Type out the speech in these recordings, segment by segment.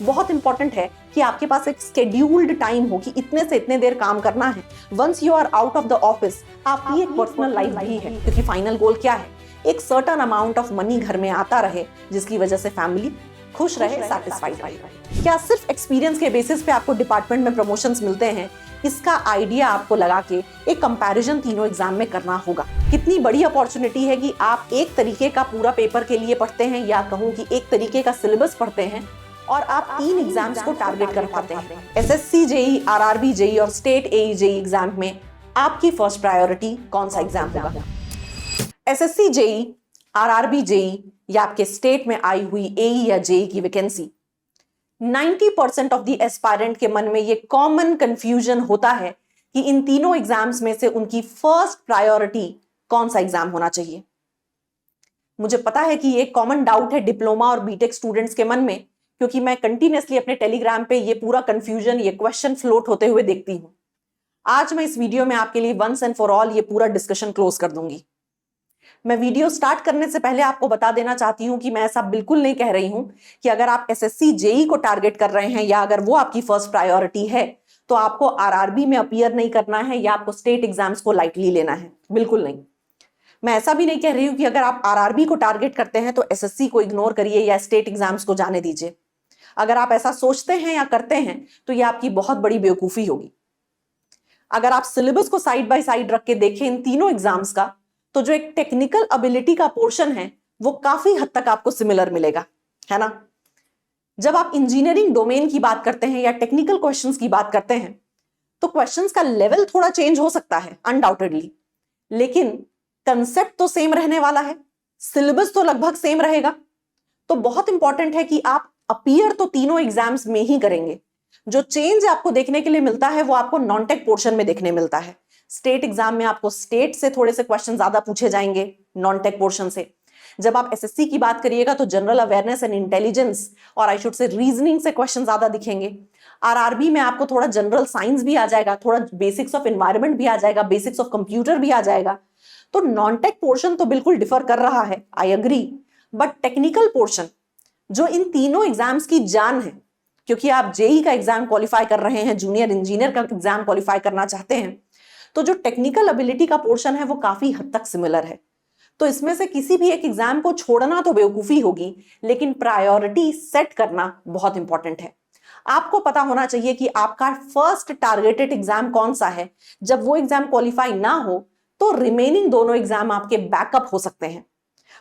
बहुत इंपॉर्टेंट है कि आपके पास एक स्केड्यूल्ड टाइम हो कि इतने से इतने देर काम करना है। Once you are out of the office, आपकी एक पर्सनल लाइफ भी है, क्योंकि फाइनल गोल क्या है? एक सर्टेन अमाउंट ऑफ मनी घर में आता रहे, जिसकी वजह से फैमिली खुश रहे, सैटिस्फाइड रहे। क्या सिर्फ एक्सपीरियंस के बेसिस पे आपको डिपार्टमेंट में प्रमोशंस मिलते हैं? इसका आइडिया आपको लगा के एक कंपैरिजन तीनों एग्जाम में करना होगा। कितनी बड़ी अपॉर्चुनिटी है कि आप एक तरीके का पूरा पेपर के लिए पढ़ते हैं, या कहूं कि एक तरीके का सिलेबस पढ़ते हैं और आप 3 एग्जाम्स को टारगेट कर पाते हैं। एसएससी जेई, आरआरबी जेई और स्टेट एई जेई एग्जाम में आपकी फर्स्ट प्रायोरिटी कौन सा एग्जाम होगा? एसएससी जेई, आरआरबी जेई या आपके स्टेट में आई हुई एई या जेई की वैकेंसी, 90% ऑफ द एस्पायरेंट के मन में ये कॉमन कंफ्यूजन होता है कि इन तीनों एग्जाम्स में से उनकी फर्स्ट प्रायोरिटी कौन सा एग्जाम होना चाहिए। मुझे पता है कि ये कॉमन डाउट है डिप्लोमा और बीटेक स्टूडेंट्स के मन में, क्योंकि मैं कंटिन्यूअसली अपने टेलीग्राम पे ये पूरा कंफ्यूजन, ये क्वेश्चन फ्लोट होते हुए देखती हूं। आज मैं इस वीडियो में आपके लिए वंस एंड फॉर ऑल ये पूरा डिस्कशन क्लोज कर दूंगी। मैं वीडियो स्टार्ट करने से पहले आपको बता देना चाहती हूं कि मैं ऐसा बिल्कुल नहीं कह रही हूं कि अगर आप एसएससी जेई को टारगेट कर रहे हैं या अगर वो आपकी फर्स्ट प्रायोरिटी है तो आपको आरआरबी में अपीयर नहीं करना है या आपको स्टेट एग्जाम्स को लाइटली लेना है। बिल्कुल नहीं। मैं ऐसा भी नहीं कह रही हूं कि अगर आप आरआरबी को टारगेट करते हैं तो एसएससी को इग्नोर करिए या स्टेट एग्जाम्स को जाने दीजिए। अगर आप ऐसा सोचते हैं या करते हैं तो यह आपकी बहुत बड़ी बेवकूफी होगी। अगर आप सिलेबस को साइड बाय साइड रख के देखें इन तीनों एग्जाम्स का, तो जो एक टेक्निकल एबिलिटी का पोर्शन है वो काफी हद तक आपको सिमिलर मिलेगा, है ना? जब आप इंजीनियरिंग डोमेन की बात करते हैं या टेक्निकल क्वेश्चंस की बात करते हैं तो क्वेश्चंस का लेवल थोड़ा चेंज हो सकता है अनडाउटेडली, लेकिन कंसेप्ट तो सेम रहने वाला है, सिलेबस तो लगभग सेम रहेगा। तो बहुत इंपॉर्टेंट है कि आप अपीयर तो तीनों एग्जाम्स में ही करेंगे। जो चेंज आपको देखने के लिए मिलता है वो आपको नॉन टेक पोर्शन में देखने मिलता है। स्टेट एग्जाम में आपको स्टेट से थोड़े से क्वेश्चन ज्यादा पूछे जाएंगे नॉन टेक पोर्शन से। जब आप एसएससी की बात करिएगा तो जनरल अवेयरनेस एंड इंटेलिजेंस और आई शुड से रीजनिंग से क्वेश्चन ज्यादा दिखेंगे। आरआरबी में आपको थोड़ा जनरल साइंस भी आ जाएगा, थोड़ा बेसिक्स ऑफ एनवायरनमेंट भी आ जाएगा, बेसिक्स ऑफ कंप्यूटर भी आ जाएगा। तो नॉन टेक पोर्शन तो बिल्कुल डिफर कर रहा है, I agree, but technical portion जो इन तीनों एग्जाम्स की जान है, क्योंकि आप जेई का एग्जाम क्वालिफाई कर रहे हैं, जूनियर इंजीनियर का एग्जाम क्वालिफाई करना चाहते हैं, तो जो टेक्निकल एबिलिटी का पोर्शन है वो काफी हद तक सिमिलर है। तो इसमें से किसी भी एक एग्जाम को छोड़ना तो बेवकूफी होगी, लेकिन प्रायोरिटी सेट करना बहुत इंपॉर्टेंट है। आपको पता होना चाहिए कि आपका फर्स्ट टारगेटेड एग्जाम कौन सा है। जब वो एग्जाम क्वालिफाई ना हो तो रिमेनिंग दोनों एग्जाम आपके बैकअप हो सकते हैं,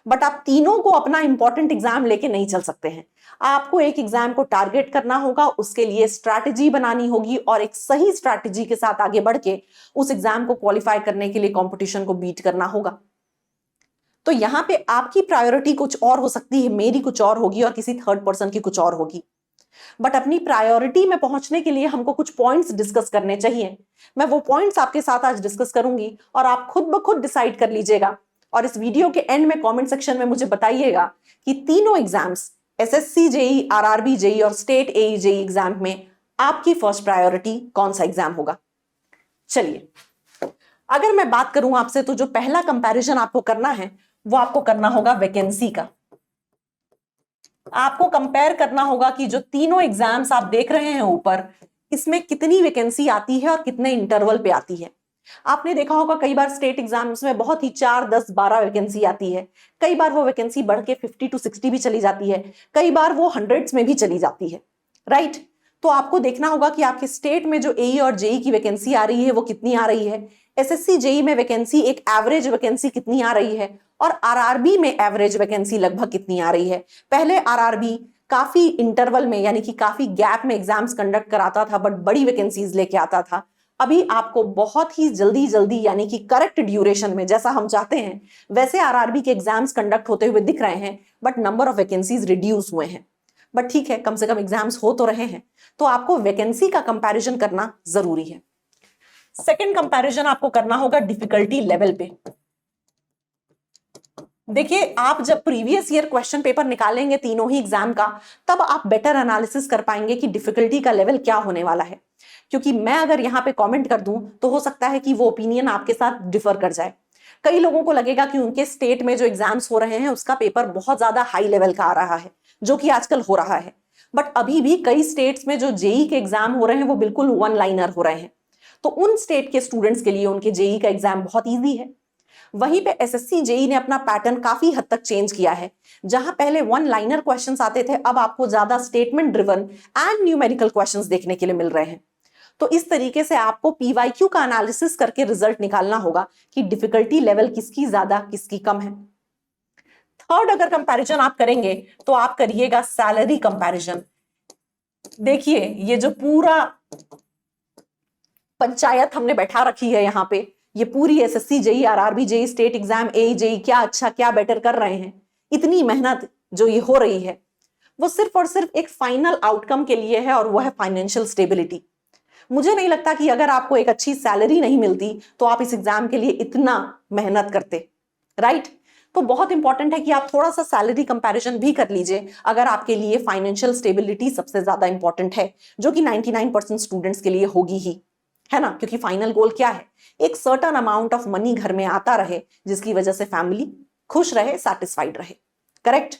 बट आप तीनों को अपना इंपॉर्टेंट एग्जाम लेके नहीं चल सकते हैं। आपको एक एग्जाम को टारगेट करना होगा, उसके लिए स्ट्रैटेजी बनानी होगी और एक सही स्ट्रैटेजी के साथ आगे बढ़ के उस एग्जाम को क्वालिफाई करने के लिए कंपटीशन को बीट करना होगा। तो यहां पे आपकी प्रायोरिटी कुछ और हो सकती है, मेरी कुछ और होगी और किसी थर्ड पर्सन की कुछ और होगी, बट अपनी प्रायोरिटी में पहुंचने के लिए हमको कुछ पॉइंट्स डिस्कस करने चाहिए। मैं वो पॉइंट्स आपके साथ आज डिस्कस करूंगी और आप खुद ब खुद डिसाइड कर लीजिएगा और इस वीडियो के एंड में कमेंट सेक्शन में मुझे बताइएगा कि तीनों exams, SSC JE, RRB JEE और स्टेट एई जेई एग्जाम में आपकी फर्स्ट प्रायोरिटी कौन सा एग्जाम होगा। चलिए, अगर मैं बात करूं आपसे तो जो पहला कंपैरिजन आपको करना है वो आपको करना होगा वैकेंसी का। आपको कंपेयर करना होगा कि जो तीनों एग्जाम्स आप देख रहे हैं ऊपर, इसमें कितनी वैकेंसी आती है और कितने इंटरवल पे आती है। आपने देखा होगा कई बार स्टेट एग्जाम्स में बहुत ही 4, 10, 12 वैकेंसी आती है। कई बार वो वैकेंसी बढ़ के 50 to 60 भी चली जाती है, कई बार वो हंड्रेड्स में भी चली जाती है, राइट? तो आपको देखना होगा कि आपके स्टेट में जो एई और जेई की वैकेंसी आ रही है वो कितनी आ रही है, एसएससी जेई में वैकेंसी, एक एवरेज वैकेंसी कितनी आ रही है, और आरआरबी में एवरेज वैकेंसी लगभग कितनी आ रही है। पहले आरआरबी काफी इंटरवल में यानी कि काफी गैप में एग्जाम्स कंडक्ट कराता था, बट बड़ी वैकेंसीज लेके आता था। अभी आपको बहुत ही जल्दी जल्दी यानी कि करेक्ट ड्यूरेशन में, जैसा हम चाहते हैं वैसे आरआरबी के एग्जाम्स कंडक्ट होते हुए दिख रहे हैं, but number of vacancies reduce हुए हैं। बट ठीक है, कम से कम एग्जाम्स हो तो रहे हैं, तो आपको वैकेंसी का कंपैरिजन करना जरूरी है। सेकंड कंपैरिजन आपको करना होगा डिफिकल्टी लेवल पे। देखिए, आप जब प्रीवियस ईयर क्वेश्चन पेपर निकालेंगे तीनों ही एग्जाम का, तब आप बेटर एनालिसिस कर पाएंगे कि डिफिकल्टी का लेवल क्या होने वाला है। क्योंकि मैं अगर यहां पे कमेंट कर दूं तो हो सकता है कि वो ओपिनियन आपके साथ डिफर कर जाए। कई लोगों को लगेगा कि उनके स्टेट में जो एग्जाम्स हो रहे हैं उसका पेपर बहुत ज्यादा हाई लेवल का आ रहा है, जो कि आजकल हो रहा है, बट अभी भी कई स्टेट्स में जो जेई के एग्जाम हो रहे हैं वो बिल्कुल वन लाइनर हो रहे हैं, तो उन स्टेट के स्टूडेंट्स के लिए उनके जेई का एग्जाम बहुत ईजी है। वहीं पे एसएससी जेई ने अपना पैटर्न काफी हद तक चेंज किया है। जहां पहले वन लाइनर क्वेश्चंस आते थे, अब आपको ज्यादा statement driven and numerical questions देखने के लिए मिल रहे हैं। तो इस तरीके से आपको पीवाईक्यू का एनालिसिस करके रिजल्ट निकालना होगा कि डिफिकल्टी लेवल किसकी ज्यादा किसकी कम है। थर्ड अगर कंपैरिजन आप करेंगे तो आप करिएगा सैलरी कंपैरिजन। देखिए ये जो पूरा पंचायत हमने बैठा रखी है यहाँ पे, ये पूरी SSC JE, RRB JE, state exam, A JE क्या अच्छा क्या बेटर कर रहे हैं, इतनी मेहनत जो ये हो रही है वो सिर्फ और सिर्फ एक फाइनल आउटकम के लिए है, और वो है फाइनेंशियल स्टेबिलिटी। मुझे नहीं लगता कि अगर आपको एक अच्छी सैलरी नहीं मिलती तो आप इस एग्जाम के लिए इतना मेहनत करते, राइट? तो बहुत इंपॉर्टेंट है कि आप थोड़ा सा सैलरी कंपैरिजन भी कर लीजिए अगर आपके लिए फाइनेंशियल स्टेबिलिटी सबसे ज्यादा इंपॉर्टेंट है, जो कि 99% स्टूडेंट्स के लिए होगी ही, है ना? क्योंकि फाइनल गोल क्या है? एक सर्टेन अमाउंट ऑफ मनी घर में आता रहे जिसकी वजह से फैमिली खुश रहे, सैटिस्फाइड रहे। करेक्ट?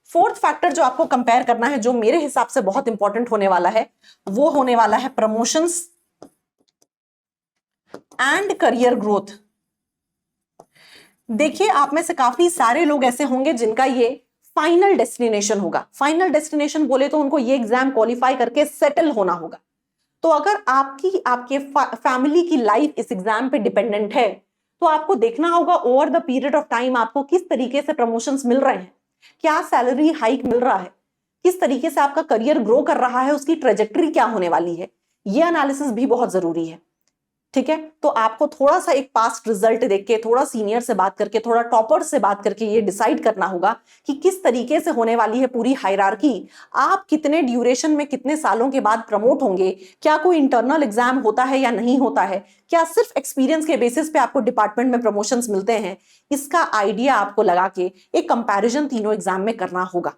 फोर्थ फैक्टर जो आपको कंपेयर करना है, जो मेरे हिसाब से बहुत इंपॉर्टेंट होने वाला है, वो होने वाला है प्रमोशंस एंड करियर ग्रोथ। देखिए आप में से काफी सारे लोग ऐसे होंगे जिनका ये फाइनल डेस्टिनेशन होगा। फाइनल डेस्टिनेशन बोले तो उनको ये एग्जाम क्वालिफाई करके सेटल होना होगा। तो अगर आपके फैमिली की लाइफ इस एग्जाम पे डिपेंडेंट है, तो आपको देखना होगा over the period of time आपको किस तरीके से प्रमोशंस मिल रहे हैं, क्या सैलरी हाइक मिल रहा है, किस तरीके से आपका करियर ग्रो कर रहा है, उसकी ट्रेजेक्टरी क्या होने वाली है। ये एनालिसिस भी बहुत जरूरी है। ठीक है, तो आपको थोड़ा सा एक पास्ट रिजल्ट देख के, थोड़ा सीनियर से बात करके, थोड़ा टॉपर से बात करके ये डिसाइड करना होगा कि किस तरीके से होने वाली है पूरी हायरार्की। आप कितने ड्यूरेशन में, कितने सालों के बाद प्रमोट होंगे, क्या कोई इंटरनल एग्जाम होता है या नहीं होता है, क्या सिर्फ एक्सपीरियंस के बेसिस पे आपको डिपार्टमेंट में प्रमोशंस मिलते हैं, इसका आइडिया आपको लगा के एक कंपैरिजन तीनों एग्जाम में करना होगा।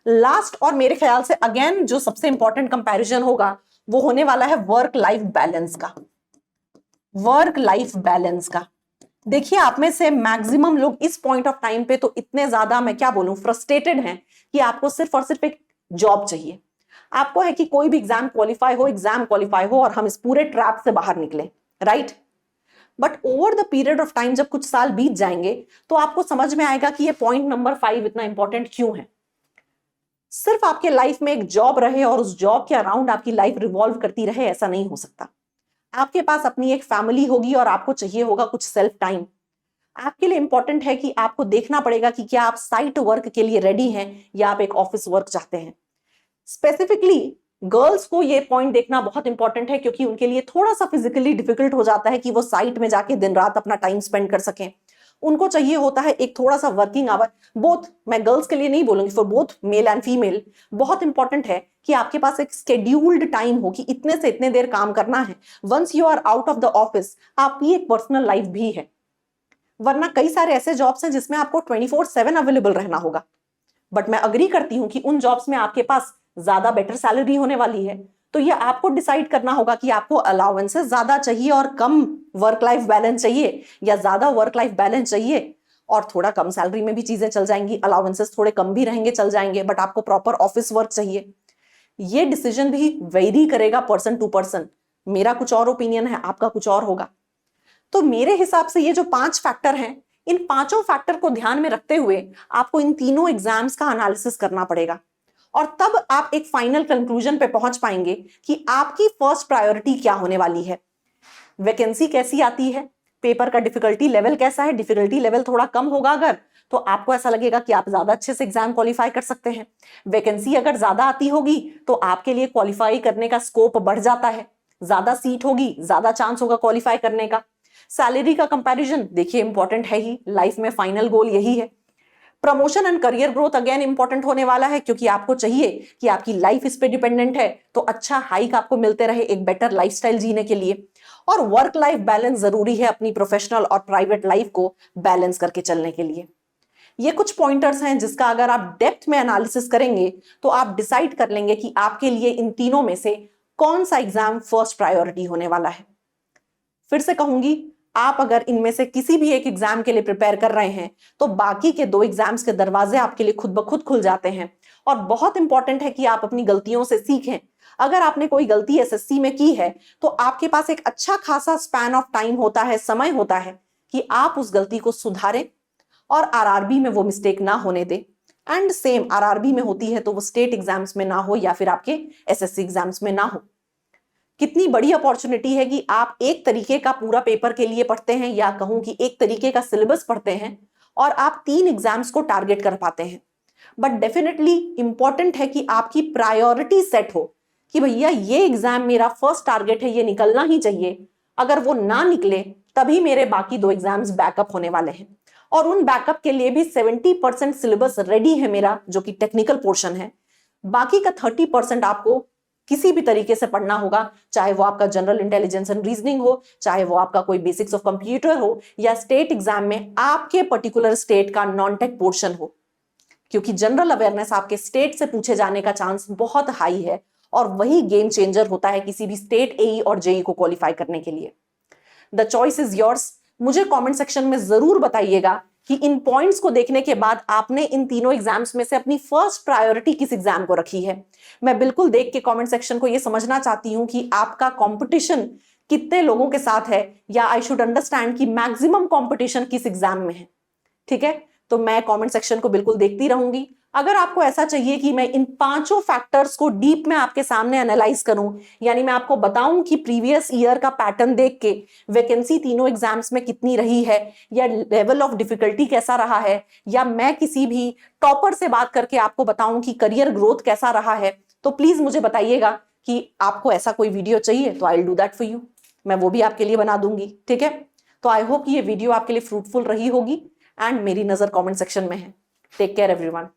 लास्ट और मेरे ख्याल से अगेन जो सबसे इंपॉर्टेंट कंपैरिजन होगा वो होने वाला है वर्क लाइफ बैलेंस का। वर्क लाइफ बैलेंस का देखिए, आप में से मैक्सिमम लोग इस पॉइंट ऑफ टाइम पे तो इतने ज्यादा, मैं क्या बोलूं, फ्रस्ट्रेटेड हैं कि आपको सिर्फ और सिर्फ एक जॉब चाहिए। आपको है कि कोई भी एग्जाम क्वालिफाई हो और हम इस पूरे ट्रैप से बाहर निकले, right? But over the period of time जब कुछ साल बीत जाएंगे तो आपको समझ में आएगा कि ये पॉइंट नंबर 5 इतना इंपॉर्टेंट क्यों है। सिर्फ आपके लाइफ में एक जॉब रहे और उस जॉब के अराउंड आपकी लाइफ रिवॉल्व करती रहे, ऐसा नहीं हो सकता। आपके पास अपनी एक फैमिली होगी और आपको चाहिए होगा कुछ सेल्फ टाइम। आपके लिए इंपॉर्टेंट है कि आपको देखना पड़ेगा कि क्या आप साइट वर्क के लिए रेडी हैं या आप एक ऑफिस वर्क चाहते हैं। स्पेसिफिकली गर्ल्स को ये पॉइंट देखना बहुत इंपॉर्टेंट है, क्योंकि उनके लिए थोड़ा सा फिजिकली डिफिकल्ट हो जाता है कि वो साइट में जाके दिन रात अपना टाइम स्पेंड कर सकें। उनको चाहिए होता है एक थोड़ा सा वर्किंग आवर। बोथ, मैं गर्ल्स के लिए नहीं बोलूंगी, for both male and female बहुत इंपॉर्टेंट है कि आपके पास एक स्केड्यूल्ड टाइम हो कि इतने से इतने देर काम करना है। Once you are out of the office आपकी एक पर्सनल लाइफ भी है, वरना कई सारे ऐसे जॉब्स हैं जिसमें आपको 24/7 अवेलेबल रहना होगा। बट मैं अग्री करती हूं कि उन जॉब्स में आपके पास ज्यादा बेटर सैलरी होने वाली है, तो ये आपको डिसाइड करना होगा कि आपको अलाउंसेस ज्यादा चाहिए और कम वर्क लाइफ बैलेंस चाहिए, या ज्यादा वर्क लाइफ बैलेंस चाहिए और थोड़ा कम सैलरी में भी चीजें चल जाएंगी, अलाउंसेस थोड़े कम भी रहेंगे, चल जाएंगे, बट आपको प्रॉपर ऑफिस वर्क चाहिए। ये डिसीजन भी वेरी करेगा पर्सन टू पर्सन। मेरा कुछ और ओपिनियन है, आपका कुछ और होगा। तो मेरे हिसाब से ये जो 5 फैक्टर हैं, इन पांचों फैक्टर को ध्यान में रखते हुए आपको इन तीनों एग्जाम्स का एनालिसिस करना पड़ेगा, और तब आप एक फाइनल कंक्लूजन पे पहुंच पाएंगे कि आपकी फर्स्ट प्रायोरिटी क्या होने वाली है। वैकेंसी कैसी आती है, पेपर का डिफिकल्टी लेवल कैसा है। डिफिकल्टी लेवल थोड़ा कम होगा अगर, तो आपको ऐसा लगेगा कि आप ज्यादा अच्छे से एग्जाम क्वालिफाई कर सकते हैं। वैकेंसी अगर ज्यादा आती होगी तो आपके लिए क्वालिफाई करने का स्कोप बढ़ जाता है, ज्यादा सीट होगी, ज्यादा चांस होगा क्वालिफाई करने का। सैलरी का कंपैरिजन देखिए इंपॉर्टेंट है ही, लाइफ में फाइनल गोल यही है। Promotion and career growth again important होने वाला है, क्योंकि आपको चाहिए कि आपकी लाइफ इस पे डिपेंडेंट है, तो अच्छा हाइक आपको मिलते रहे एक बेटर लाइफस्टाइल जीने के लिए। और वर्क लाइफ बैलेंस जरूरी है अपनी प्रोफेशनल और प्राइवेट लाइफ को बैलेंस करके चलने के लिए। ये कुछ पॉइंटर्स हैं जिसका अगर आप डेप्थ में एनालिसिस करेंगे तो आप डिसाइड कर लेंगे कि आपके लिए इन तीनों में से कौन सा एग्जाम फर्स्ट प्रायोरिटी होने वाला है। फिर से कहूंगी, आप अगर इनमें से किसी भी एक एग्जाम के लिए प्रिपेयर कर रहे हैं तो बाकी के 2 एग्जाम्स के दरवाजे आपके लिए खुद ब खुद खुल जाते हैं और बहुत इंपॉर्टेंट है कि आप अपनी गलतियों से सीखें। अगर आपने कोई गलती एसएससी में की है तो आपके पास एक अच्छा खासा स्पैन ऑफ टाइम होता है, समय होता है कि आप उस गलती को सुधारें और आरआरबी में वो मिस्टेक ना होने दें। एंड सेम आरआरबी में होती है तो वो स्टेट एग्जाम्स में ना हो या फिर आपके एसएससी एग्जाम्स में ना हो। कितनी बड़ी अपॉर्चुनिटी है कि आप एक तरीके का पूरा पेपर के लिए पढ़ते हैं, या कहूं कि एक तरीके का सिलेबस पढ़ते हैं और आप 3 एग्जाम्स को टारगेट कर पाते हैं। बट डेफिनेटली इंपॉर्टेंट है कि आपकी प्रायोरिटी सेट हो कि भैया ये एग्जाम मेरा फर्स्ट टारगेट है, ये निकलना ही चाहिए। अगर वो ना निकले तभी मेरे बाकी 2 एग्जाम्स बैकअप होने वाले हैं, और उन बैकअप के लिए भी 70% सिलेबस रेडी है मेरा, जो कि टेक्निकल पोर्शन है। बाकी का 30% आपको किसी भी तरीके से पढ़ना होगा, चाहे वो आपका जनरल इंटेलिजेंस एंड रीजनिंग हो, चाहे वो आपका कोई बेसिक्स ऑफ कंप्यूटर हो, या स्टेट एग्जाम में आपके पर्टिकुलर स्टेट का नॉन टेक पोर्शन हो, क्योंकि जनरल अवेयरनेस आपके स्टेट से पूछे जाने का चांस बहुत हाई है और वही गेम चेंजर होता है किसी भी स्टेट एई और जेई को क्वालिफाई करने के लिए। The choice is yours. मुझे कमेंट सेक्शन में जरूर बताइएगा कि इन पॉइंट्स को देखने के बाद आपने इन तीनों एग्जाम्स में से अपनी फर्स्ट प्रायोरिटी किस एग्जाम को रखी है। मैं बिल्कुल देख के कमेंट सेक्शन को ये समझना चाहती हूं कि आपका कंपटीशन कितने लोगों के साथ है, या आई शुड अंडरस्टैंड कि मैक्सिमम कंपटीशन किस एग्जाम में है। ठीक है, तो मैं कमेंट सेक्शन को बिल्कुल देखती रहूंगी। अगर आपको ऐसा चाहिए कि मैं इन 5 फैक्टर्स को डीप में आपके सामने एनालाइज करूं, यानी मैं आपको बताऊं कि प्रीवियस ईयर का पैटर्न देख के वैकेंसी तीनों एग्जाम्स में कितनी रही है, या लेवल ऑफ डिफिकल्टी कैसा रहा है, या मैं किसी भी टॉपर से बात करके आपको बताऊं कि करियर ग्रोथ कैसा रहा है, तो प्लीज मुझे बताइएगा कि आपको ऐसा कोई वीडियो चाहिए तो I will do that for you. मैं वो भी आपके लिए बना दूंगी। ठीक है, तो आई होप ये वीडियो आपके लिए फ्रूटफुल रही होगी, एंड मेरी नजर कमेंट सेक्शन में है। Take care everyone.